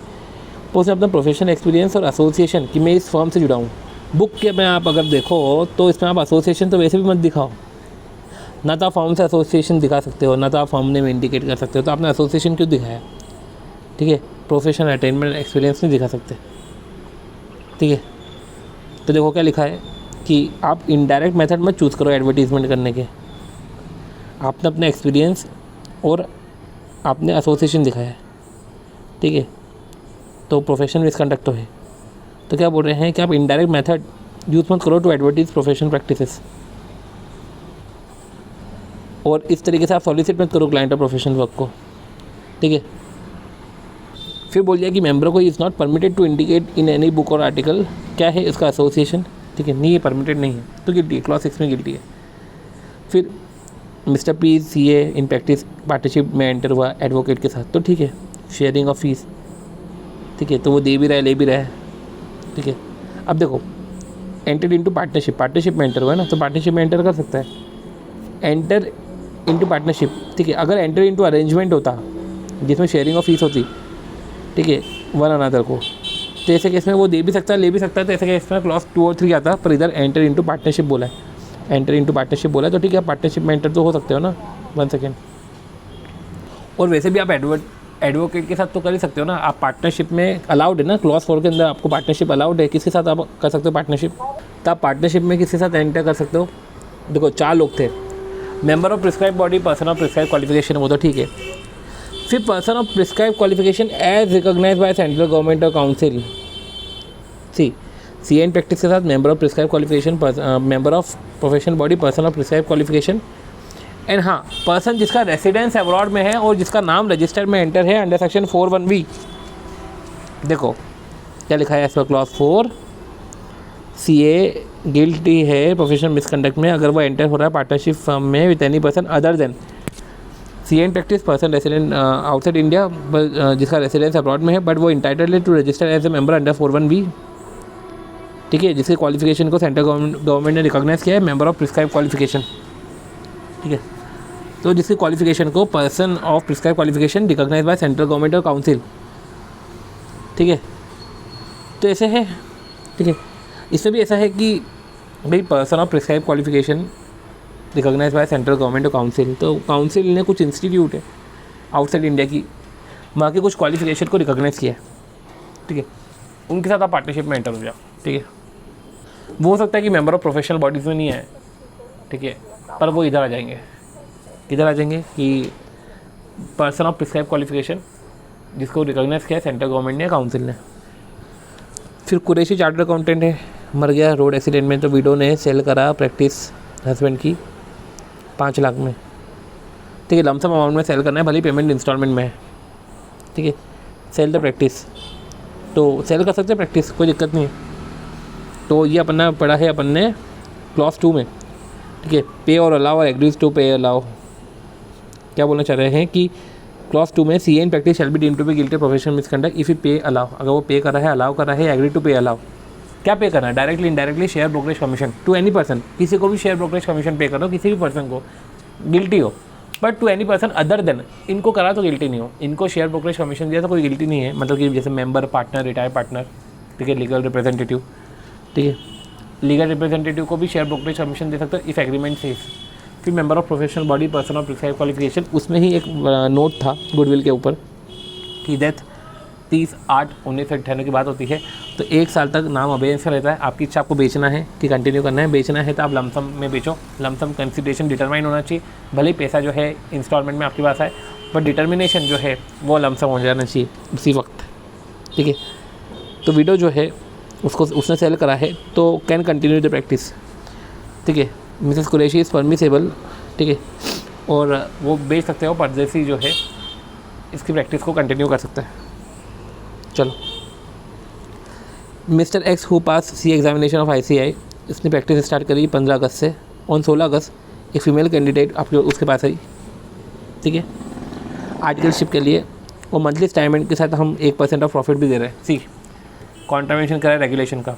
तो उसने अपना प्रोफेशनल एक्सपीरियंस और एसोसिएशन कि मैं इस फर्म से जुड़ा हूँ। बुक के में आप अगर देखो तो इसमें आप एसोसिएशन तो वैसे भी मत दिखाओ, ना तो आप फॉर्म से एसोसिएशन दिखा सकते हो, ना तो आप फॉर्म ने इंडिकेट कर सकते हो, तो आपने एसोसिएशन क्यों दिखाया, ठीक है। प्रोफेशनल अटेनमेंट एक्सपीरियंस नहीं दिखा सकते, ठीक है। तो देखो क्या लिखा है कि आप इनडायरेक्ट मेथड मत चूज़ करो एडवर्टीजमेंट करने के, आपने अपना एक्सपीरियंस और आपने एसोसिएशन दिखाया है, ठीक है, तो प्रोफेशनल मिसकंडक्ट तो है। तो क्या बोल रहे हैं कि आप इनडायरेक्ट मेथड यूज़ मत करो टू एडवर्टीज प्रोफेशनल प्रैक्टिसेस, और इस तरीके से आप सॉलिसिट मत करो क्लाइंट और प्रोफेशनल वर्क को, ठीक है। फिर बोल दिया कि मेंबर को is not permitted to indicate in any book और आर्टिकल, क्या है इसका एसोसिएशन, ठीक है, नहीं ये परमिटेड नहीं है, तो गिल्टी है, क्लॉज 6 में गिल्टी है। फिर mister P CA in practice partnership में एंटर हुआ एडवोकेट के साथ, तो ठीक है, शेयरिंग ऑफ फीस, ठीक है, तो वो दे भी रहा है ले भी रहा है, ठीक है। अब देखो एंटर इनटू पार्टनरशिप में एंटर हुआ है ना, तो पार्टनरशिप में एंटर कर सकता है, एंटर इनटू पार्टनरशिप, ठीक है। अगर एंटर इनटू अरेंजमेंट होता जिसमें शेयरिंग ऑफ फीस होती, ठीक है, वन अनदर को, तो ऐसे केस में वो दे भी सकता है ले भी सकता है, तो ऐसे केस में क्लॉज 2 और 3 आता, पर इधर एंटर इनटू पार्टनरशिप बोला है, एंटर इनटू पार्टनरशिप बोला है, तो ठीक है, पार्टनरशिप में एंटर तो हो सकते हो ना, 1 सेकेंड। और वैसे भी आप एडवोकेट के साथ तो कर ही सकते हो ना, आप पार्टनरशिप में अलाउड है ना, क्लॉज 4 के अंदर आपको पार्टनरशिप अलाउड है, किसके साथ आप कर सकते हो पार्टनरशिप, तो आप पार्टनरशिप में किसके साथ एंटर कर सकते हो। देखो 4 लोग थे, member of prescribe body, person of prescribe qualification, वो तो ठीक है। फिर person of prescribe qualification as recognize by central government और काउंसिल, सी एन प्रैक्टिस के साथ member of prescribe qualification, member of professional body, person of prescribe qualification and हाँ, पर्सन जिसका रेसिडेंस अब्रॉड में है और जिसका नाम रजिस्टर में एंटर है अंडर सेक्शन 41B, देखो क्या लिखा है इस पर क्लॉज 4, CA गिल्टी है प्रोफेशनल मिसकंडक्ट में अगर वो एंटर हो रहा है पार्टनरशिप फर्म में with any person other than CA in practice person resident outside India, जिसका रेसिडेंस अब्रॉड में है बट वो entitled to register as a member under 41B, ठीक है, जिसके क्वालिफिकेशन को सेंट्रल गवर्नमेंट ने रिकॉग्नाइज किया है, मेंबर ऑफ प्रिस्क्राइब क्वालिफिकेशन, ठीक है, तो जिसकी क्वालिफिकेशन को person of prescribe qualification recognize by central government और काउंसिल, ठीक है। तो ऐसे है, ठीक है, इसमें भी ऐसा है कि भाई person of prescribe qualification recognize by central government और काउंसिल, तो काउंसिल ने कुछ इंस्टीट्यूट है आउटसाइड इंडिया की, वहाँ के कुछ क्वालिफिकेशन को रिकॉग्नाइज किया है, ठीक है, उनके साथ आप पार्टनरशिप में एंटर हो जाओ, ठीक है। वो हो सकता है कि मेंबर ऑफ प्रोफेशनल बॉडीज़ में नहीं है, ठीक है, पर वो इधर आ जाएंगे, किधर आ जाएंगे कि पर्सन ऑफ प्रिस्क्राइब क्वालिफिकेशन जिसको रिकॉग्नाइज किया है सेंट्रल गवर्नमेंट ने, काउंसिल ने। फिर कुरैशी चार्टर्ड अकाउंटेंट है, मर गया रोड एक्सीडेंट में, तो विडो ने सेल करा प्रैक्टिस हस्बैंड की 5 लाख में, ठीक है, लमसम अमाउंट में सेल करना है, भले पेमेंट इंस्टॉलमेंट में है, ठीक है, सेल द प्रैक्टिस, तो सेल कर सकते हैं प्रैक्टिस, कोई दिक्कत नहीं है। तो ये अपना पढ़ा है अपन ने क्लॉज 2 में, ठीक है, पे और अलाउ और एग्रीज टू पे अलाउ, क्या बोलना चाह रहे हैं कि क्लॉज 2 में CA in practice shall be deemed to be guilty professional misconduct if you pay allow, अगर वो पे कर रहा है, अलाउ कर रहा है, एग्री टू पे अलाउ, क्या पे करना है, directly indirectly share brokerage commission to any person, किसी को भी शेयर ब्रोकरेज कमीशन पे करो, किसी भी पर्सन को गिल्टी हो, but to any person other than, इनको करा तो गिल्टी नहीं हो, इनको शेयर ब्रोकरेज कमीशन दिया तो कोई गिल्टी नहीं है, मतलब कि जैसे मेंबर, पार्टनर, रिटायर पार्टनर, ठीक है, लीगल रिप्रेजेंटेटिव, ठीक है, लीगल रिप्रेजेंटेटिव को भी शेयर ब्रोकरेज कमीशन दे सकते हो इफ़ एग्रीमेंट सेफ। फिर member of professional body person of prescribe qualification, उसमें ही एक नोट था गुडविल के ऊपर कि डेथ 30/8/1998 की बात होती है, तो 1 साल तक नाम अबेयंस का रहता है। आपकी इच्छा, आपको बेचना है कि कंटिन्यू करना है, बेचना है तो आप लमसम में बेचो, लमसम कंसिडरेशन डिटरमाइन होना चाहिए, भले ही पैसा जो है इंस्टॉलमेंट में आपके पास आए, बट डिटर्मिनेशन जो है वो लमसम हो जाना चाहिए उसी वक्त, ठीक है। तो विडो जो है उसको उसने सेल करा है तो कैन कंटिन्यू द प्रैक्टिस, ठीक है, मिसेस कुरैशी इज़ परमिसेबल, ठीक है, और वो बेच सकते हो, परदेसी जो है इसकी प्रैक्टिस को कंटिन्यू कर सकता है। चलो, mister x who pass CA examination of ICAI, इसने प्रैक्टिस स्टार्ट करी 15 अगस्त से, ऑन 16 अगस्त एक फ़ीमेल कैंडिडेट आपके उसके पास आई, ठीक है, आर्टिकलशिप के लिए, और मंथली स्टाइपेंड के साथ हम 1% ऑफ प्रॉफिट भी दे रहे हैं। सी कॉन्ट्रावेंशन करा है रेगुलेशन का,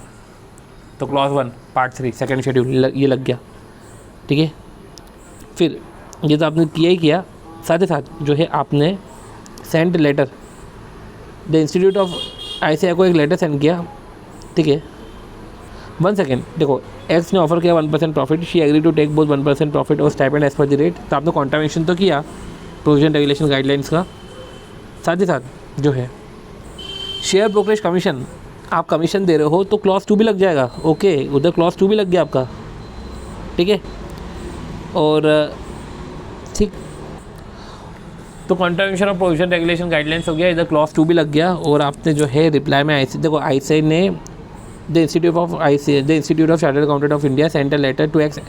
तो क्लॉज 1 पार्ट 3 सेकेंड शेड्यूल ये लग गया, ठीक है। फिर ये तो आपने किया ही किया, साथ ही साथ जो है आपने send letter, the institute of ICAI को एक लेटर सेंड किया, ठीक है। 1 सेकेंड, देखो, एक्स ने ऑफर किया 1% profit, she agree to take both 1% profit और stipend as per the rate, तो आपने कॉन्ट्रावेंशन तो किया प्रोविजन रेगुलेशन गाइडलाइंस का, साथ ही साथ जो है शेयर ब्रोकरेज कमीशन, आप कमीशन दे रहे हो तो क्लॉज 2 भी लग जाएगा, ओके, उधर क्लॉज 2 भी लग गया आपका, ठीक है। और ठीक, तो contravention of provision regulation guidelines हो गया, इधर क्लॉज 2 भी लग गया, और आपने जो है रिप्लाई में देखो ICAI ने the institute of chartered accountant of India send a letter to X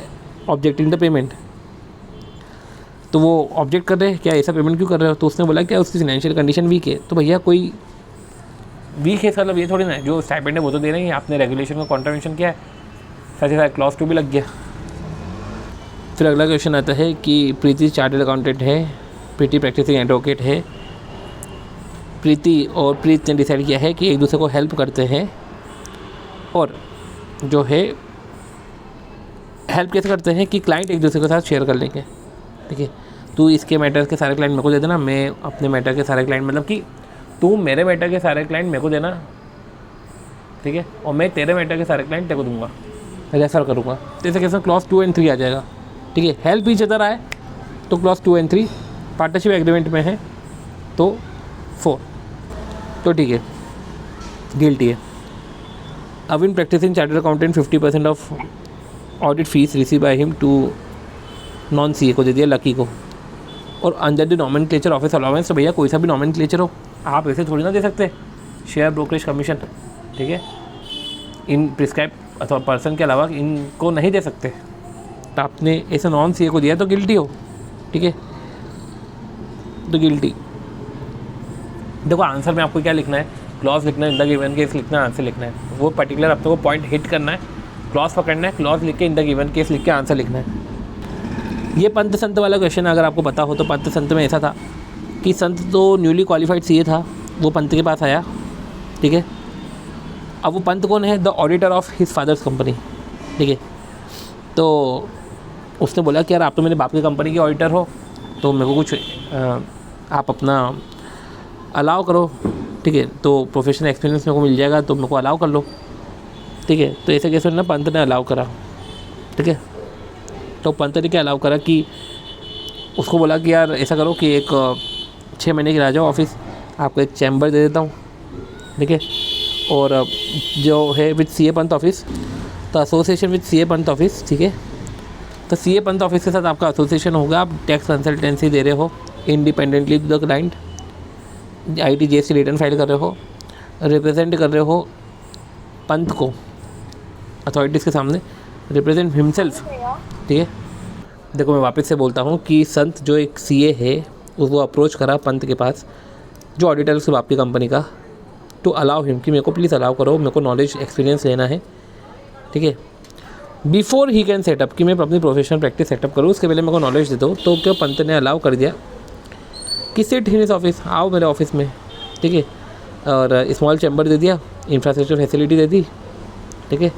objecting the payment, तो वो ऑब्जेक्ट कर रहे हैं, क्या ऐसा पेमेंट क्यों कर रहे हो, तो उसने बोला क्या उसकी फाइनेंशियल कंडीशन वीक है, तो भैया कोई वीक है मतलब ये थोड़ी ना है, जो स्टाइपेंड है वो तो दे रहे हैं, आपने रेगुलेशन का कॉन्ट्रावेंशन किया है, साथ ही साथ क्लॉज 2 भी लग गया। फिर अगला क्वेश्चन आता है कि प्रीति चार्टर्ड अकाउंटेंट है, प्रीति प्रैक्टिसिंग एडवोकेट है, प्रीति और प्रीत ने डिसाइड किया है कि एक दूसरे को हेल्प करते हैं, और जो है हेल्प कैसे करते हैं कि क्लाइंट एक दूसरे के साथ शेयर कर लेंगे, ठीक है, तू इसके मैटर्स के सारे क्लाइंट मेरे को दे देना, मैं अपने मैटर के सारे क्लाइंट, मतलब कि तू मेरे मैटर के सारे क्लाइंट मेरे को देना, ठीक है, और मैं तेरे मैटर के सारे क्लाइंट तेरे को दूंगा, रेफर करूँगा, तो ऐसे कैसे क्लॉज 2 और 3 आ जाएगा, ठीक है। हेल्प ईच अदर आए तो क्लॉज 2 और 3, पार्टनरशिप एग्रीमेंट में है तो 4, तो ठीक है, गिल्टी है। अब इन practicing chartered accountant 50% of audit fees receive by him to non CA को दे दिया, लकी को, और under the nomenclature office allowance, तो भैया कोई सा भी नॉमेनक्लेचर हो, आप ऐसे थोड़ी ना दे सकते शेयर ब्रोकरेज कमीशन, ठीक है, इन प्रिस्क्राइब अथवा पर्सन के अलावा इनको नहीं दे सकते, तो आपने ऐसे नॉन CA को दिया तो गिल्टी हो, ठीक है, तो गिल्टी। देखो आंसर में आपको क्या लिखना है, क्लॉज लिखना है, इन द गिवन केस लिखना है, आंसर लिखना है। वो पर्टिकुलर आपको पॉइंट हिट करना है, क्लॉज पकड़ना है, क्लॉज लिख के इन द गिवन केस लिख के आंसर लिखना है। ये पंत संत वाला क्वेश्चन अगर आपको पता हो तो पंत संत में ऐसा था कि संत तो न्यूली क्वालिफाइड सीए था, वो पंत के पास आया, ठीक है। अब वो पंत कौन है, the auditor of his father's company, ठीक है। तो उसने बोला कि यार आप तो मेरे बाप की कंपनी के ऑडिटर हो, तो मेरे को कुछ आप अपना अलाउ करो, ठीक है। तो प्रोफेशनल एक्सपीरियंस मेरे को मिल जाएगा, तो मेरे को अलाउ कर लो, ठीक है। तो ऐसे कैसे ना पंत ने अलाउ करा, ठीक है। तो पंत ने क्या अलाउ करा कि उसको बोला कि यार ऐसा करो कि एक 6 महीने की रह जाओ ऑफिस, आपको एक चैम्बर दे देता हूँ, ठीक है। और जो है विद सीए पंत ऑफिस, तो association with CA Pant office, ठीक है। तो सीए पंत ऑफिस के साथ आपका एसोसिएशन होगा, आप टैक्स कंसल्टेंसी दे रहे हो independently to the client, IT GST return file कर रहे हो, रिप्रेजेंट कर रहे हो पंत को अथॉरिटीज़ के सामने, रिप्रेजेंट हिमसेल्फ, ठीक है। देखो मैं वापस से बोलता हूँ कि संत जो एक सीए है वो अप्रोच करा पंत के पास जो ऑडिटर उसके बाप की कंपनी का, टू अलाउ हिम कि मेरे को प्लीज़ अलाउ करो, मेरे को नॉलेज एक्सपीरियंस लेना है, ठीक है। बिफोर ही कैन सेटअप कि मैं अपनी प्रोफेशनल प्रैक्टिस सेटअप करूँ, उसके पहले मेरे को नॉलेज दे दो। तो क्या पंत ने अलाउ कर दिया कि सिट इन हिज ऑफिस, आओ मेरे ऑफिस में, ठीक है। और स्मॉल चैम्बर दे दिया, इंफ्रास्ट्रक्चर फैसिलिटी दे दी, ठीक है।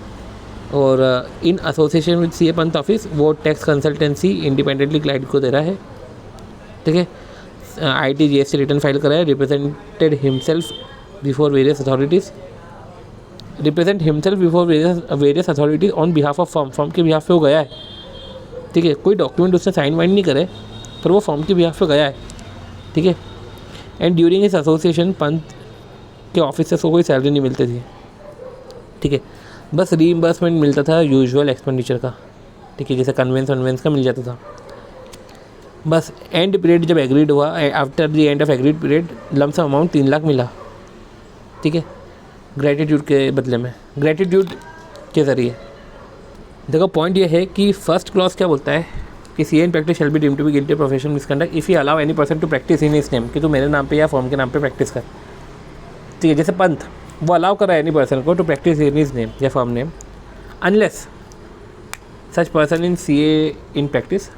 और in association with CA Pant office वो टैक्स कंसल्टेंसी इंडिपेंडेंटली क्लाइंट को दे रहा है, ठीक है। IT GST रिटर्न फाइल करा है, represented himself before various authorities, represent himself before various authorities on behalf of firm के बिहाफ पे वो गया है, ठीक है। कोई डॉक्यूमेंट उसने साइन वाइन नहीं करे, पर वो फर्म के बिहाफ पे गया है, ठीक है। एंड ड्यूरिंग इस एसोसिएशन पंत के ऑफिस से उसको कोई सैलरी नहीं मिलती थी, ठीक है। बस रीइंबर्समेंट मिलता था यूजुअल एक्सपेंडिचर का, ठीक है, जैसे कन्वेंस का मिल जाता था बस। एंड पीरियड जब एग्रीड हुआ, after the end of agreed period lump sum amount 3 lakh मिला, ठीक है, ग्रेटिट्यूड के बदले में, ग्रेटिट्यूड के ज़रिए। देखो पॉइंट ये है कि फर्स्ट क्लॉज क्या बोलता है कि CA in practice shall be deemed to be guilty professional misconduct if you allow any person to practice in his name, कि तू मेरे नाम पे या फॉर्म के नाम पे प्रैक्टिस कर, ठीक है। जैसे पंत वो अलाउ कर रहा है एनी पर्सन को to practice in his name या form name, unless such person in CA in practice,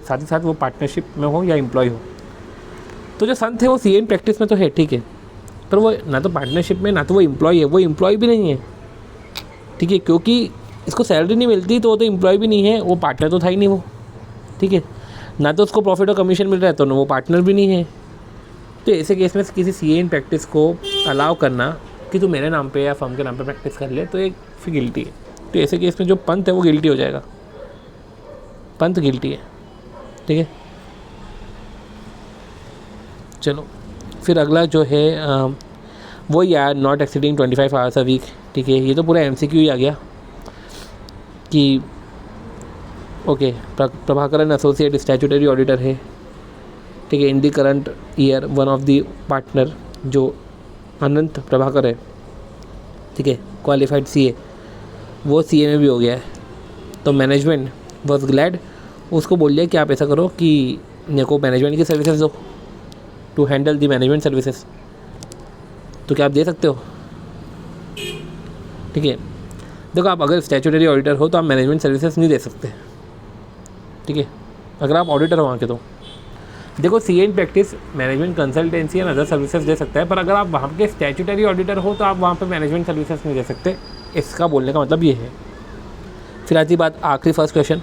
साथ ही साथ वो पार्टनरशिप में हो या एम्प्लॉय हो। तो जो संत है वो सीए इन प्रैक्टिस में तो है, ठीक है, पर वो ना तो पार्टनरशिप में ना तो वो एम्प्लॉय है, वो एम्प्लॉय भी नहीं है, ठीक है, क्योंकि इसको सैलरी नहीं मिलती तो वो तो एम्प्लॉय भी नहीं है, वो पार्टनर तो था ही नहीं वो, ठीक है। ना तो उसको प्रॉफिट और कमीशन मिल रहा है तो ना वो पार्टनर भी नहीं है। तो ऐसे केस में किसी सीए इन प्रैक्टिस को अलाउ करना कि तू मेरे नाम पे या फर्म के नाम पे प्रैक्टिस कर ले, तो एक फिर गिल्टी है। तो ऐसे केस में जो पंत है वो गिल्टी हो जाएगा, पंत गिल्टी है, ठीक है। चलो फिर अगला जो है वो यार not exceeding 25 hours a week, ठीक है। ये तो पूरा MCQ ही आ गया कि okay Prabhakaran associate statutory auditor है, ठीक है। In the current year one of the partner जो अनंत प्रभाकर है, ठीक है, क्वालिफाइड सीए, वो सीए में भी हो गया है। तो मैनेजमेंट वॉज ग्लैड, उसको बोल दिया कि आप ऐसा करो कि मेरे को मैनेजमेंट की सर्विसेज दो, to handle the management services. तो क्या आप दे सकते हो, ठीक है। देखो आप अगर स्टैट्यूटरी ऑडिटर हो तो आप मैनेजमेंट सर्विसेज नहीं दे सकते, ठीक है, अगर आप ऑडिटर हो वहाँ के। तो देखो CA in practice management consultancy and other services दे सकता है, पर अगर आप वहाँ के स्टैट्यूटरी ऑडिटर हो तो आप वहाँ पे मैनेजमेंट सर्विसेज नहीं दे सकते। इसका बोलने का मतलब ये है। फिर आती बात आखिरी फर्स्ट क्वेश्चन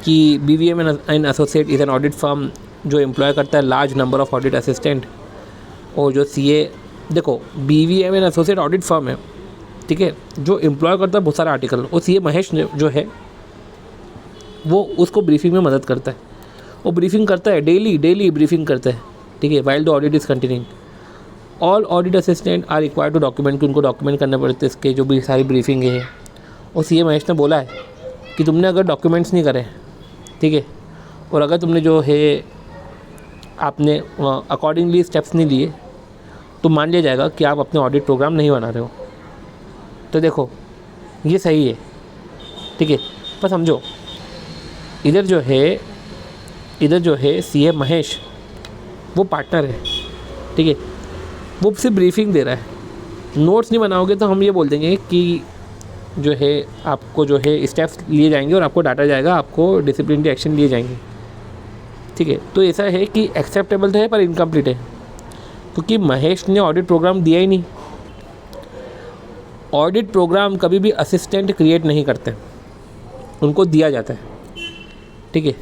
कि BVM and associate is an audit firm जो एम्प्लॉय करता है large number of audit assistant. और जो सीए, देखो BVM and associate audit firm है, ठीक है, जो एम्प्लॉय करता है बहुत सारा आर्टिकल। और सीए महेश जो है वो उसको ब्रीफिंग में मदद करता है, वो ब्रीफिंग करता है, डेली ब्रीफिंग करता है, ठीक है। While the audit is continuing, all audit assistant are required to document, कि उनको डॉक्यूमेंट करने पड़ते हैं इसके जो भी सारी ब्रीफिंग है। और सीए महेश ने बोला है कि तुमने अगर डॉक्यूमेंट्स नहीं करे, ठीक है, और अगर तुमने जो है आपने अकॉर्डिंगली स्टेप्स नहीं लिए, तो मान लिया जाएगा कि आप अपने ऑडिट प्रोग्राम नहीं बना रहे हो। तो देखो ये सही है, ठीक है, पर समझो इधर जो है सीए महेश, वो पार्टनर है, ठीक है, वो सिर्फ ब्रीफिंग दे रहा है, नोट्स नहीं बनाओगे तो हम ये बोल देंगे कि जो है आपको जो है स्टेप्स लिए जाएंगे और आपको डांटा जाएगा, आपको डिसिप्लिनरी एक्शन लिए जाएंगे, ठीक है। तो ऐसा है कि एक्सेप्टेबल तो है पर इनकम्प्लीट है, क्योंकि महेश ने ऑडिट प्रोग्राम दिया ही नहीं। ऑडिट प्रोग्राम कभी भी असिस्टेंट क्रिएट नहीं करते, उनको दिया जाता है, ठीक है।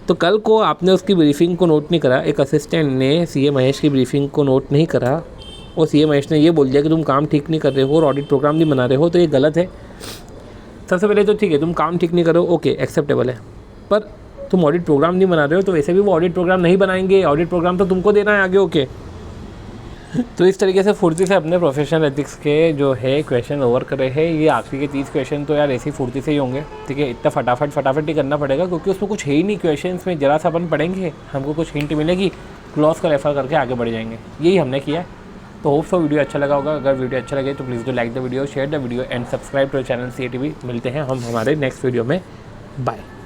तो कल को आपने उसकी ब्रीफिंग को नोट नहीं करा, एक असिस्टेंट ने सीए महेश की ब्रीफिंग को नोट नहीं करा और सीए महेश ने ये बोल दिया कि तुम काम ठीक नहीं कर रहे हो और ऑडिट प्रोग्राम नहीं बना रहे हो, तो ये गलत है। सबसे पहले तो ठीक है, तुम काम ठीक नहीं करो, ओके एक्सेप्टेबल है, पर तुम ऑडिट प्रोग्राम नहीं बना रहे हो तो वैसे भी वो ऑडिट प्रोग्राम नहीं बनाएंगे, ऑडिट प्रोग्राम तो तुमको देना है आगे, ओके। तो इस तरीके से फुर्ती से अपने प्रोफेशनल एथिक्स के जो है क्वेश्चन ओवर करे हैं। ये आखिरी के 30 क्वेश्चन तो यार ऐसी फुर्ती से ही होंगे, ठीक है। इतना फटाफट ही करना पड़ेगा क्योंकि उसमें कुछ है ही नहीं क्वेश्चन में, जरा सा अपन पढ़ेंगे, हमको कुछ हिंट मिलेगी, क्लॉज का रेफर करके आगे बढ़ जाएंगे, यही हमने किया। तो होप सो वीडियो अच्छा लगा होगा। अगर वीडियो अच्छा लगे तो please do like the video, share the video and subscribe to channel CATV। मिलते हैं हम हमारे नेक्स्ट वीडियो में, बाय।